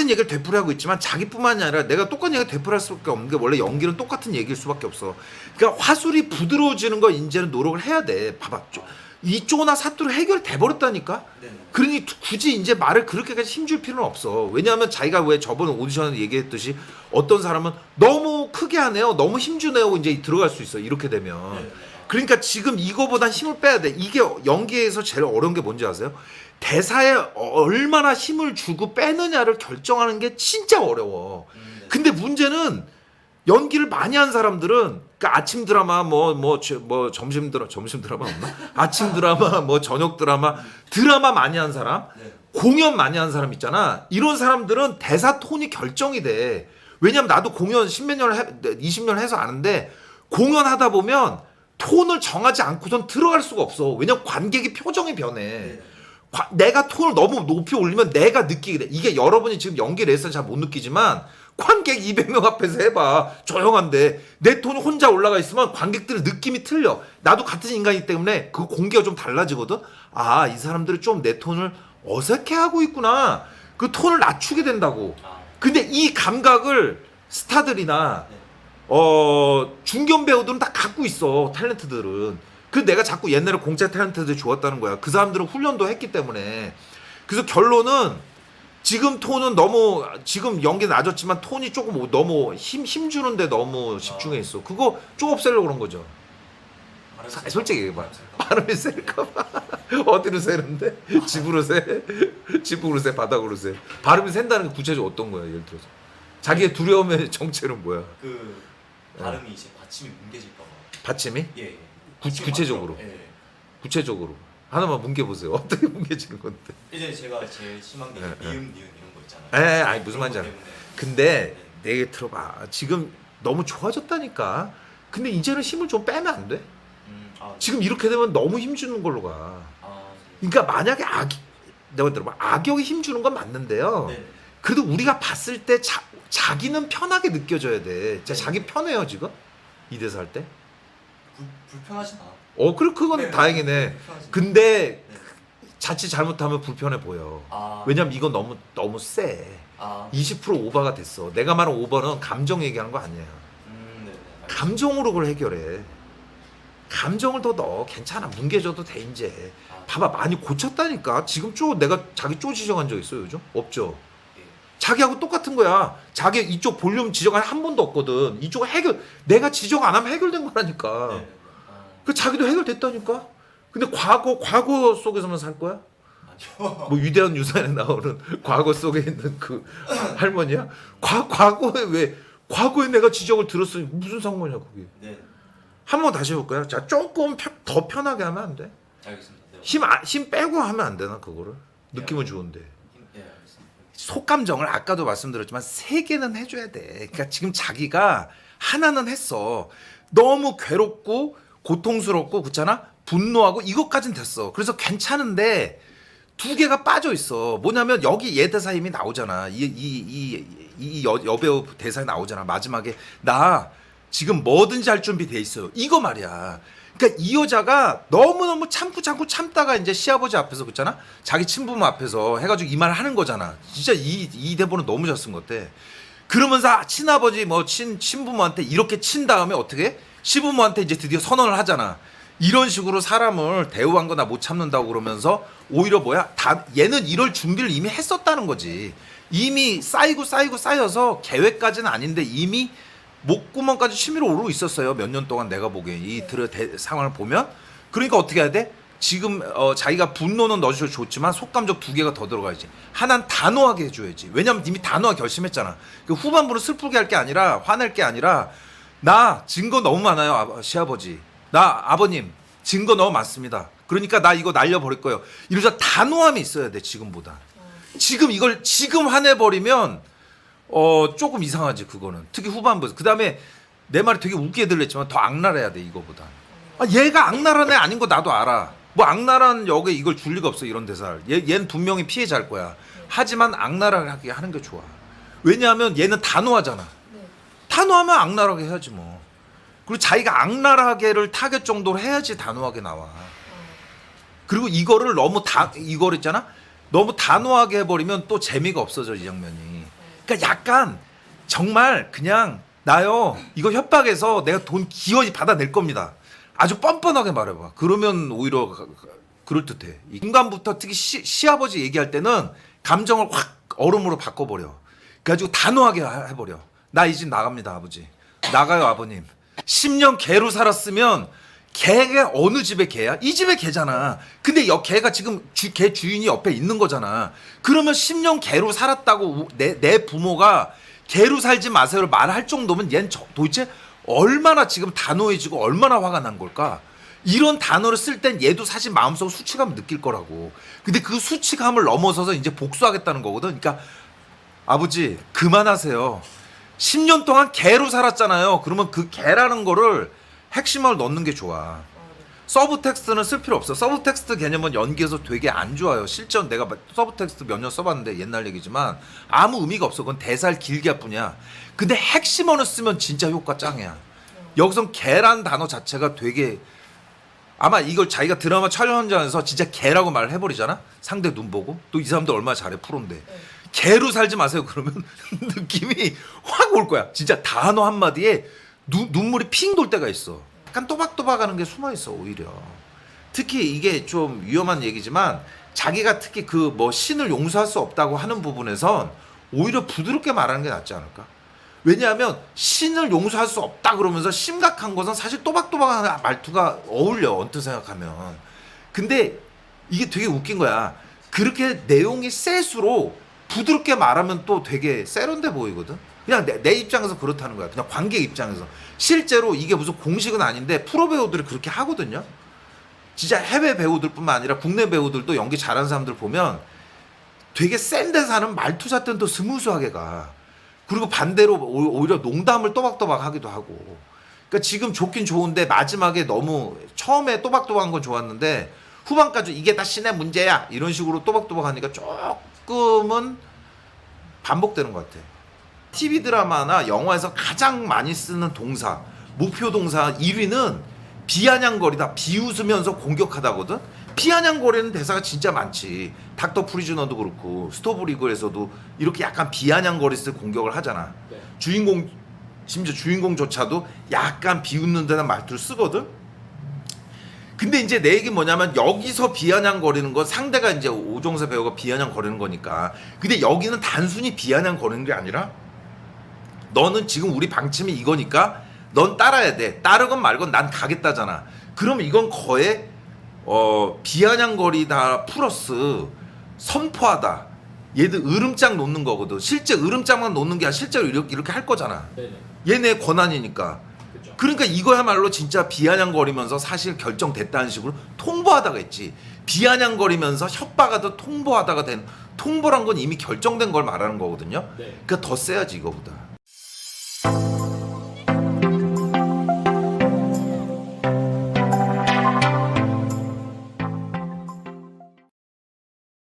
똑같은 얘기를 되풀이하고 있지만 자기뿐만이 아니라 내가 똑같은 얘기를 되풀이할 수밖에 없는 게 원래 연기는 똑같은 얘기일 수밖에 없어. 그러니까 화술이 부드러워지는 거 이제는 노력을 해야 돼. 봐봐. 이 쪼나 사투로 해결돼 버렸다니까. 그러니 굳이 이제 말을 그렇게까지 힘줄 필요는 없어. 왜냐하면 자기가 왜 저번 오디션에 얘기했듯이 어떤 사람은 너무 크게 하네요, 너무 힘주네요, 이제 들어갈 수 있어. 이렇게 되면. 그러니까 지금 이거보단 힘을 빼야 돼. 이게 연기에서 제일 어려운 게 뭔지 아세요? 대사에 얼마나 힘을 주고 빼느냐를 결정하는 게 진짜 어려워. 근데 문제는 연기를 많이 한 사람들은 그러니까 아침 드라마 뭐 점심 드라마 없나? 아침 드라마 뭐 저녁 드라마 많이 한 사람, 공연 많이 한 사람 있잖아. 이런 사람들은 대사 톤이 결정이 돼. 왜냐면 나도 공연 20년 해서 아는데 공연하다 보면 톤을 정하지 않고선 들어갈 수가 없어. 왜냐면 관객의 표정이 변해. 내가 톤을 너무 높이 올리면 내가 느끼게 돼. 이게 여러분이 지금 연기 레슨 잘 못 느끼지만 관객 200명 앞에서 해봐. 조용한데 내 톤이 혼자 올라가 있으면 관객들의 느낌이 틀려. 나도 같은 인간이기 때문에 그 공기가 좀 달라지거든. 아, 이 사람들이 좀 내 톤을 어색해하고 있구나. 그 톤을 낮추게 된다고. 근데 이 감각을 스타들이나 중견 배우들은 다 갖고 있어. 탤런트들은. 그 내가 자꾸 옛날에 공짜 탤런트들이 좋았다는 거야. 그 사람들은 훈련도 했기 때문에. 그래서 결론은 지금 톤은 너무, 지금 연기 낮았지만 톤이 조금 너무 힘 주는데 너무 집중해 있어. 그거 좀 없애려고 그런 거죠. 솔직히 얘기해봐. 바람이 셀까봐. 어디로 새는데? 집으로 새? 집으로 새? 바닥으로 새? 바람이 샌다는 게 구체적으로 어떤 거야, 예를 들어서? 자기의 두려움의 정체는 뭐야? 그 발음이 이제 받침이 뭉개질까 봐. 받침이? 예. 구체적으로. 예. 구체적으로. 하나만 뭉개보세요. 어떻게 뭉개지는 건데? 이제 제가 제일 심한 게 미음, 니은 이런 거 있잖아요. 아니 무슨 말인지 알아. 근데 내 얘기 들어봐. 지금 너무 좋아졌다니까. 근데 이제는 힘을 좀 빼면 안 돼? 지금 이렇게 되면 너무 힘주는 걸로 가. 그러니까 만약에 내가 들어봐. 악역이 힘주는 건 맞는데요. 네. 그래도 우리가 봤을 때 자기는 편하게 느껴져야 돼. 자기 편해요 지금? 이 대사 할 때? 불편하진 않아. 그건 네, 다행이네. 불편하진 근데 네. 자칫 잘못하면 불편해 보여. 아. 왜냐면 이건 너무 세. 20% 오버가 됐어. 내가 말한 오버는 감정 얘기하는 거 아니야. 네. 감정으로 그걸 해결해. 감정을 더 넣어. 괜찮아. 뭉개져도 돼 이제. 봐봐, 많이 고쳤다니까. 지금 내가 자기 지정한 적 있어요 요즘? 없죠. 예. 자기하고 똑같은 거야. 자기 이쪽 볼륨 지정한 한 번도 없거든. 이쪽은 내가 지정 안 하면 해결된 거라니까. 네. 그 자기도 해결됐다니까. 근데 과거 속에서만 살 거야? 아니요. 뭐 위대한 유산에 나오는 과거 속에 있는 그 할머니야? 과거에 내가 지적을 들었으니 무슨 상관이야 그게? 네. 한 번 다시 해볼까요? 자, 조금 더 편하게 하면 안 돼? 알겠습니다. 네. 힘 빼고 하면 안 되나 그거를? 느낌은 좋은데. 예, 알겠습니다. 속감정을 아까도 말씀드렸지만 3개는 해줘야 돼. 그러니까 지금 자기가 하나는 했어. 너무 괴롭고 고통스럽고 그렇잖아? 분노하고 이것까진 됐어. 그래서 괜찮은데 2개가 빠져 있어. 뭐냐면 여기 얘 대사 이미 나오잖아. 이 여배우 대사에 나오잖아. 마지막에 나 지금 뭐든지 할 준비 돼 있어요. 이거 말이야. 그러니까 이 여자가 너무너무 참다가 이제 시아버지 앞에서 그렇잖아. 자기 친부모 앞에서 해가지고 이 말을 하는 거잖아. 진짜 이 대본은 너무 잘 쓴 것 같아. 그러면서 친아버지 친부모한테 이렇게 친 다음에 어떻게 해? 시부모한테 이제 드디어 선언을 하잖아. 이런 식으로 사람을 대우한 거 나 못 참는다고 그러면서 오히려 얘는 이럴 준비를 이미 했었다는 거지. 이미 쌓여서 계획까지는 아닌데 이미 목구멍까지 치밀어 오르고 있었어요. 몇 년 동안 내가 보기에 이 상황을 보면. 그러니까 어떻게 해야 돼? 지금 자기가 분노는 넣어줘도 좋지만 속감적 2개가 더 들어가야지. 하나는 단호하게 해줘야지. 왜냐면 이미 단호하게 결심했잖아. 그 후반부를 슬프게 할 게 아니라 화낼 게 아니라 나 증거 너무 많아요 시아버지. 나 아버님 증거 너무 많습니다. 그러니까 나 이거 날려버릴 거예요. 이러자 단호함이 있어야 돼 지금보다. 이걸 지금 화내버리면 조금 이상하지 그거는. 특히 후반부. 그 다음에 내 말이 되게 웃기게 들렸지만 더 악랄해야 돼 이거보다. 얘가 악랄한 애 아닌 거 나도 알아. 뭐 악랄한 역에 이걸 줄 리가 없어 이런 대사를. 얘는 분명히 피해자일 거야. 하지만 악랄하게 하는 게 좋아. 왜냐하면 얘는 단호하잖아. 단호하면 악랄하게 해야지 뭐. 그리고 자기가 악랄하게를 타겟 정도로 해야지 단호하게 나와. 그리고 이거를 너무 이걸 있잖아. 너무 단호하게 해버리면 또 재미가 없어져 이 장면이. 그러니까 약간 정말 그냥 나요 이거 협박해서 내가 돈 기어이 받아낼 겁니다. 아주 뻔뻔하게 말해봐. 그러면 오히려 그럴듯해. 이 중간부터 특히 시아버지 얘기할 때는 감정을 확 얼음으로 바꿔버려. 그래가지고 단호하게 해버려. 나 이 집 나갑니다 아버지. 나가요 아버님. 10년 개로 살았으면 개가 어느 집의 개야? 이 집의 개잖아. 근데 개가 지금 개 주인이 옆에 있는 거잖아. 그러면 10년 개로 살았다고 내 부모가 개로 살지 마세요를 말할 정도면 얘는 도대체 얼마나 지금 단호해지고 얼마나 화가 난 걸까? 이런 단어를 쓸 땐 얘도 사실 마음속으로 수치감을 느낄 거라고. 근데 그 수치감을 넘어서서 이제 복수하겠다는 거거든. 그러니까 아버지 그만하세요. 10년 동안 개로 살았잖아요. 그러면 그 개라는 거를 핵심을 넣는 게 좋아. 서브 텍스트는 쓸 필요 없어. 서브 텍스트 개념은 연기에서 되게 안 좋아요. 실전 내가 서브 텍스트 몇 년 써봤는데 옛날 얘기지만 아무 의미가 없어. 그건 대사를 길게 할 뿐이야. 근데 핵심어를 쓰면 진짜 효과 짱이야. 여기선 개란 단어 자체가 되게 아마 이걸 자기가 드라마 촬영 현장에서 진짜 개라고 말을 해버리잖아. 상대 눈 보고 또 이 사람도 얼마나 잘해 프로인데 개로 살지 마세요. 그러면 느낌이 확 올 거야. 진짜 단어 한마디에 눈물이 핑 돌 때가 있어. 약간 또박또박하는 게 숨어 있어 오히려. 특히 이게 좀 위험한 얘기지만 자기가 특히 그 뭐 신을 용서할 수 없다고 하는 부분에선 오히려 부드럽게 말하는 게 낫지 않을까? 왜냐하면 신을 용서할 수 없다 그러면서 심각한 것은 사실 또박또박한 말투가 어울려 언뜻 생각하면. 근데 이게 되게 웃긴 거야. 그렇게 내용이 셀수록 부드럽게 말하면 또 되게 세련돼 보이거든. 그냥 내 입장에서 그렇다는 거야. 그냥 관객 입장에서. 실제로 이게 무슨 공식은 아닌데 프로 배우들이 그렇게 하거든요. 진짜 해외 배우들뿐만 아니라 국내 배우들도 연기 잘하는 사람들 보면 되게 센 데서 하는 말투 자체는 또 스무스하게 가. 그리고 반대로 오히려 농담을 또박또박 하기도 하고. 그러니까 지금 좋긴 좋은데 마지막에 너무 처음에 또박또박한 건 좋았는데 후반까지 이게 다 신의 문제야 이런 식으로 또박또박 하니까 조금은 반복되는 것 같아. TV 드라마나 영화에서 가장 많이 쓰는 동사, 목표 동사 1위는 비아냥거리다, 비웃으면서 공격하다거든. 비아냥거리는 대사가 진짜 많지. 닥터 프리즈너도 그렇고 스토브리그에서도 이렇게 약간 비아냥거리스 공격을 하잖아. 네. 주인공 심지어 주인공조차도 약간 비웃는 듯한 말투를 쓰거든. 근데 이제 내 얘기는 뭐냐면 여기서 비아냥거리는 건 상대가 이제 오종세 배우가 비아냥거리는 거니까. 근데 여기는 단순히 비아냥거리는 게 아니라 너는 지금 우리 방침이 이거니까 넌 따라야 돼. 따르건 말건 난 가겠다잖아. 그럼 이건 거의 비아냥거리다 플러스 선포하다. 얘들 으름장 놓는 거거든. 실제 으름장만 놓는 게 아니라 실제로 이렇게 할 거잖아. 네네. 얘네 권한이니까. 그렇죠. 그러니까 이거야말로 진짜 비아냥거리면서 사실 결정됐다는 식으로 통보하다가 했지. 비아냥거리면서 협박하다 통보하다가 된 통보란 건 이미 결정된 걸 말하는 거거든요. 네. 그러니까 더 세야지 이거보다.